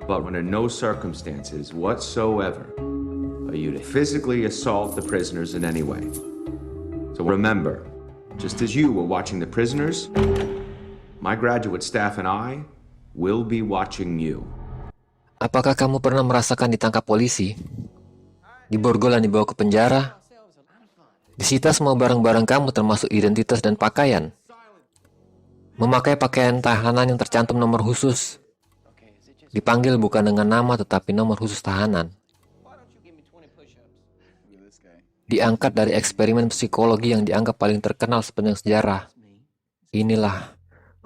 But under no circumstances whatsoever are you to physically assault the prisoners in any way. So remember, just as you were watching the prisoners, my graduate staff and I will be watching you. Apakah kamu pernah merasakan ditangkap polisi? Diborgol dan dibawa ke penjara? Disita semua barang-barang kamu termasuk identitas dan pakaian. Memakai pakaian tahanan yang tercantum nomor khusus. Dipanggil bukan dengan nama tetapi nomor khusus tahanan. Diangkat dari eksperimen psikologi yang dianggap paling terkenal sepanjang sejarah. Inilah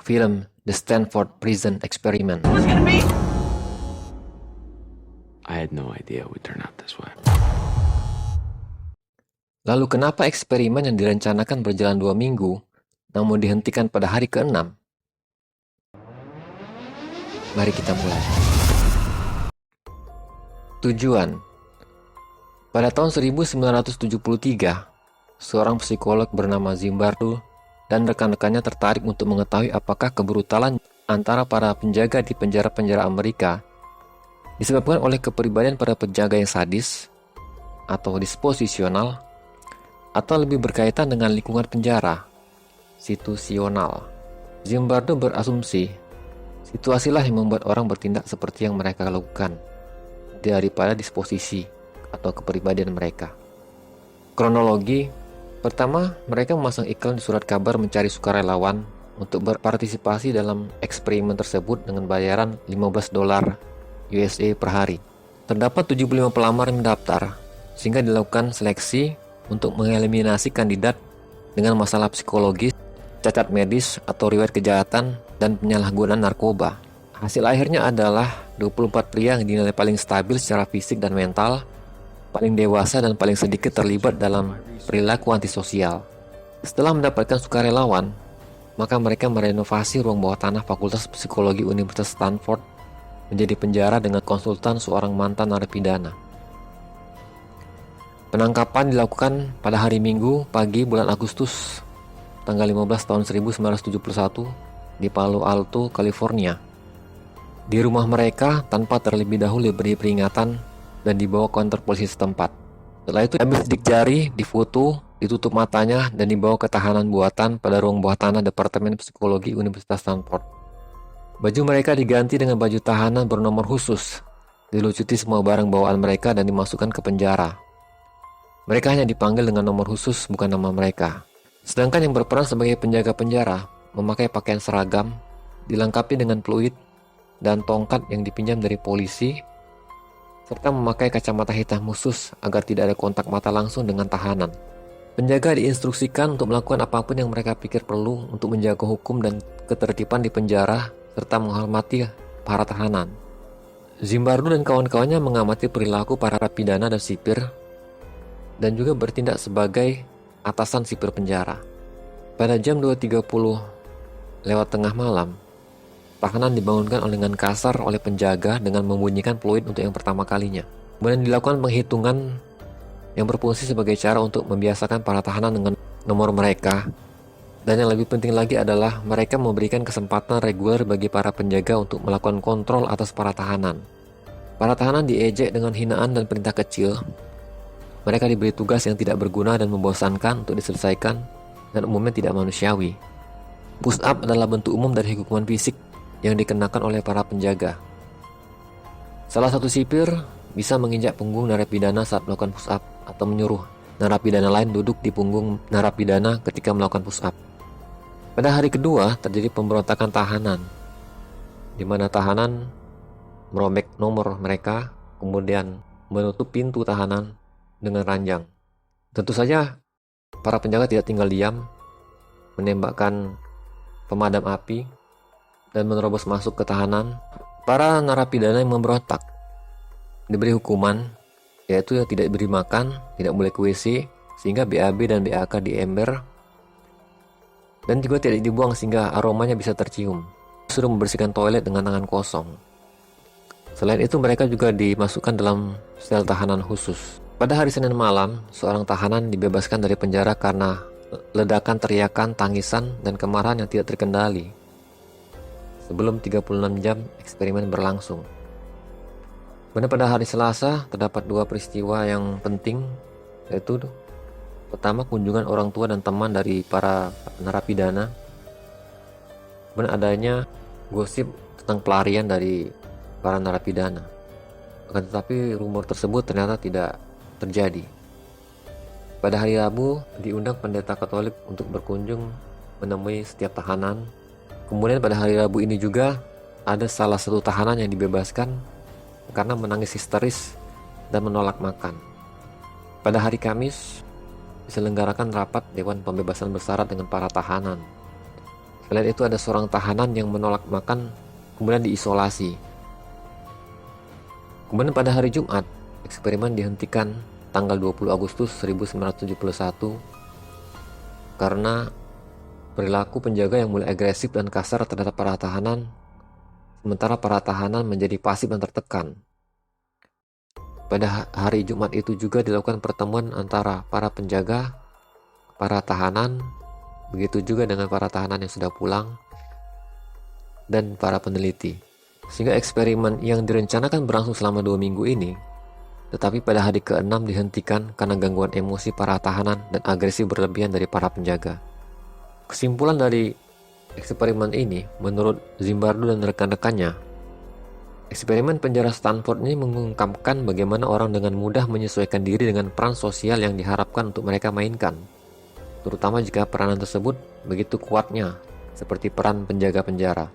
film The Stanford Prison Experiment. I had no idea it would turn out this way. Lalu kenapa eksperimen yang direncanakan berjalan 2 minggu, namun dihentikan pada hari ke-6? Mari kita mulai. Tujuan. Pada tahun 1973, seorang psikolog bernama Zimbardo dan rekan-rekannya tertarik untuk mengetahui apakah kebrutalan antara para penjaga di penjara-penjara Amerika disebabkan oleh kepribadian para penjaga yang sadis atau disposisional, atau lebih berkaitan dengan lingkungan penjara, situasional. Zimbardo berasumsi, situasilah yang membuat orang bertindak seperti yang mereka lakukan, daripada disposisi atau kepribadian mereka. Kronologi, pertama, mereka memasang iklan di surat kabar mencari sukarelawan untuk berpartisipasi dalam eksperimen tersebut dengan bayaran $15 USA per hari. Terdapat 75 pelamar yang mendaftar, sehingga dilakukan seleksi untuk mengeliminasi kandidat dengan masalah psikologis, cacat medis atau riwayat kejahatan, dan penyalahgunaan narkoba. Hasil akhirnya adalah 24 pria yang dinilai paling stabil secara fisik dan mental, paling dewasa dan paling sedikit terlibat dalam perilaku antisosial. Setelah mendapatkan sukarelawan, maka mereka merenovasi ruang bawah tanah Fakultas Psikologi Universitas Stanford menjadi penjara dengan konsultan seorang mantan narapidana. Penangkapan dilakukan pada hari Minggu pagi bulan Agustus tanggal 15 tahun 1971 di Palo Alto, California. Di rumah mereka tanpa terlebih dahulu diberi peringatan dan dibawa ke kantor polisi setempat. Setelah itu diambil sidik jari, difoto, ditutup matanya dan dibawa ke tahanan buatan pada ruang bawah tanah Departemen Psikologi Universitas Stanford. Baju mereka diganti dengan baju tahanan bernomor khusus, dilucuti semua barang bawaan mereka dan dimasukkan ke penjara. Mereka hanya dipanggil dengan nomor khusus, bukan nama mereka. Sedangkan yang berperan sebagai penjaga penjara memakai pakaian seragam, dilengkapi dengan peluit dan tongkat yang dipinjam dari polisi, serta memakai kacamata hitam khusus agar tidak ada kontak mata langsung dengan tahanan. Penjaga diinstruksikan untuk melakukan apapun yang mereka pikir perlu untuk menjaga hukum dan ketertiban di penjara, serta menghormati para tahanan. Zimbardo dan kawan-kawannya mengamati perilaku para narapidana dan sipir, dan juga bertindak sebagai atasan sipir penjara. Pada jam 2.30 lewat tengah malam, tahanan dibangunkan dengan kasar oleh penjaga dengan membunyikan peluit untuk yang pertama kalinya. Kemudian dilakukan penghitungan yang berfungsi sebagai cara untuk membiasakan para tahanan dengan nomor mereka. Dan yang lebih penting lagi adalah mereka memberikan kesempatan reguler bagi para penjaga untuk melakukan kontrol atas para tahanan. Para tahanan diejek dengan hinaan dan perintah kecil. Mereka diberi tugas yang tidak berguna dan membosankan untuk diselesaikan dan umumnya tidak manusiawi. Push up adalah bentuk umum dari hukuman fisik yang dikenakan oleh para penjaga. Salah satu sipir bisa menginjak punggung narapidana saat melakukan push up atau menyuruh narapidana lain duduk di punggung narapidana ketika melakukan push up. Pada hari kedua terjadi pemberontakan tahanan, di mana tahanan merobek nomor mereka, kemudian menutup pintu tahanan dengan ranjang. Tentu saja para penjaga tidak tinggal diam, menembakkan pemadam api dan menerobos masuk ke tahanan. Para narapidana yang memberontak diberi hukuman, yaitu tidak diberi makan, tidak boleh ke WC, sehingga BAB dan BAK diember, dan juga tidak dibuang sehingga aromanya bisa tercium. Suruh membersihkan toilet dengan tangan kosong. Selain itu mereka juga dimasukkan dalam sel tahanan khusus. Pada hari Senin malam, seorang tahanan dibebaskan dari penjara karena ledakan teriakan, tangisan, dan kemarahan yang tidak terkendali. Sebelum 36 jam eksperimen berlangsung. Pada hari Selasa terdapat dua peristiwa yang penting, yaitu pertama kunjungan orang tua dan teman dari para narapidana. Kemudian adanya gosip tentang pelarian dari para narapidana. Akan tetapi rumor tersebut ternyata tidak terjadi. Pada hari Rabu diundang pendeta Katolik untuk berkunjung menemui setiap tahanan. Kemudian pada hari Rabu ini juga ada salah satu tahanan yang dibebaskan karena menangis histeris dan menolak makan. Pada hari Kamis diselenggarakan rapat Dewan Pembebasan Bersyarat dengan para tahanan. Selain itu ada seorang tahanan yang menolak makan kemudian diisolasi. Kemudian pada hari Jumat eksperimen dihentikan tanggal 20 Agustus 1971 karena perilaku penjaga yang mulai agresif dan kasar terhadap para tahanan, sementara para tahanan menjadi pasif dan tertekan. Pada hari Jumat itu juga dilakukan pertemuan antara para penjaga, para tahanan, begitu juga dengan para tahanan yang sudah pulang, dan para peneliti. Sehingga eksperimen yang direncanakan berlangsung selama 2 minggu ini, tetapi pada hari ke-6 dihentikan karena gangguan emosi para tahanan dan agresi berlebihan dari para penjaga. Kesimpulan dari eksperimen ini, menurut Zimbardo dan rekan-rekannya, eksperimen penjara Stanford ini mengungkapkan bagaimana orang dengan mudah menyesuaikan diri dengan peran sosial yang diharapkan untuk mereka mainkan, terutama jika peranan tersebut begitu kuatnya, seperti peran penjaga penjara.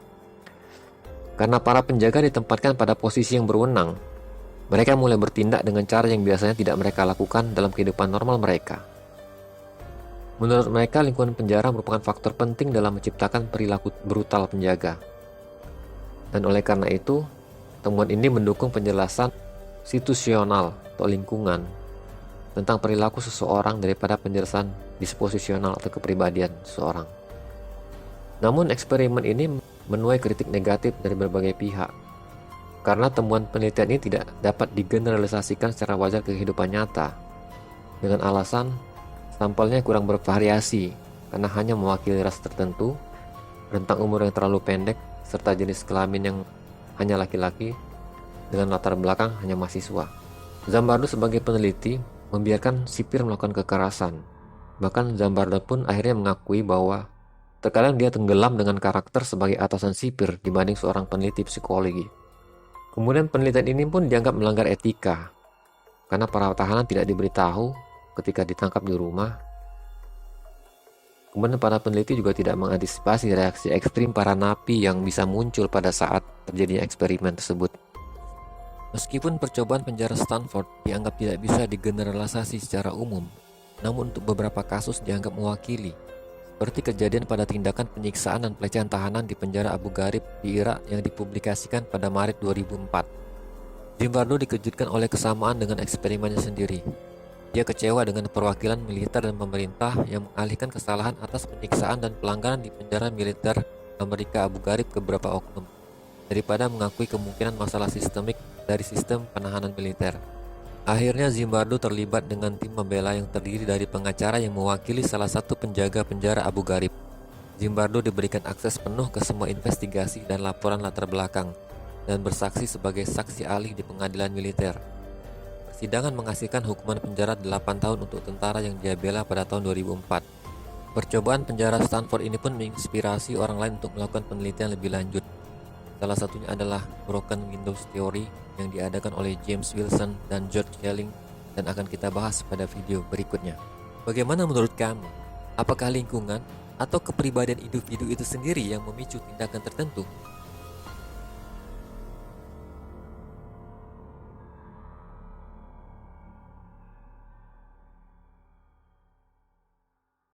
Karena para penjaga ditempatkan pada posisi yang berwenang, mereka mulai bertindak dengan cara yang biasanya tidak mereka lakukan dalam kehidupan normal mereka. Menurut mereka, lingkungan penjara merupakan faktor penting dalam menciptakan perilaku brutal penjaga. Dan oleh karena itu, temuan ini mendukung penjelasan situasional atau lingkungan tentang perilaku seseorang daripada penjelasan disposisional atau kepribadian seseorang. Namun eksperimen ini menuai kritik negatif dari berbagai pihak karena temuan penelitian ini tidak dapat digeneralisasikan secara wajar ke kehidupan nyata dengan alasan sampelnya kurang bervariasi karena hanya mewakili ras tertentu, rentang umur yang terlalu pendek, serta jenis kelamin yang hanya laki-laki dengan latar belakang hanya mahasiswa. Zimbardo sebagai peneliti membiarkan sipir melakukan kekerasan. Bahkan Zimbardo pun akhirnya mengakui bahwa terkadang dia tenggelam dengan karakter sebagai atasan sipir dibanding seorang peneliti psikologi. Kemudian penelitian ini pun dianggap melanggar etika karena para tahanan tidak diberitahu ketika ditangkap di rumah. Kemudian para peneliti juga tidak mengantisipasi reaksi ekstrim para napi yang bisa muncul pada saat terjadinya eksperimen tersebut. Meskipun percobaan penjara Stanford dianggap tidak bisa digeneralisasi secara umum, namun untuk beberapa kasus dianggap mewakili, seperti kejadian pada tindakan penyiksaan dan pelecehan tahanan di penjara Abu Ghraib di Irak yang dipublikasikan pada Maret 2004. Zimbardo dikejutkan oleh kesamaan dengan eksperimennya sendiri. Dia kecewa dengan perwakilan militer dan pemerintah yang mengalihkan kesalahan atas penyiksaan dan pelanggaran di penjara militer Amerika Abu Ghraib ke beberapa oknum, daripada mengakui kemungkinan masalah sistemik dari sistem penahanan militer. Akhirnya Zimbardo terlibat dengan tim pembela yang terdiri dari pengacara yang mewakili salah satu penjaga penjara Abu Ghraib. Zimbardo diberikan akses penuh ke semua investigasi dan laporan latar belakang dan bersaksi sebagai saksi ahli di pengadilan militer. Persidangan menghasilkan hukuman penjara 8 tahun untuk tentara yang dia bela pada tahun 2004. Percobaan penjara Stanford ini pun menginspirasi orang lain untuk melakukan penelitian lebih lanjut. Salah satunya adalah Broken Windows Theory yang diadakan oleh James Wilson dan George Schelling dan akan kita bahas pada video berikutnya. Bagaimana menurut kamu? Apakah lingkungan atau kepribadian individu itu sendiri yang memicu tindakan tertentu?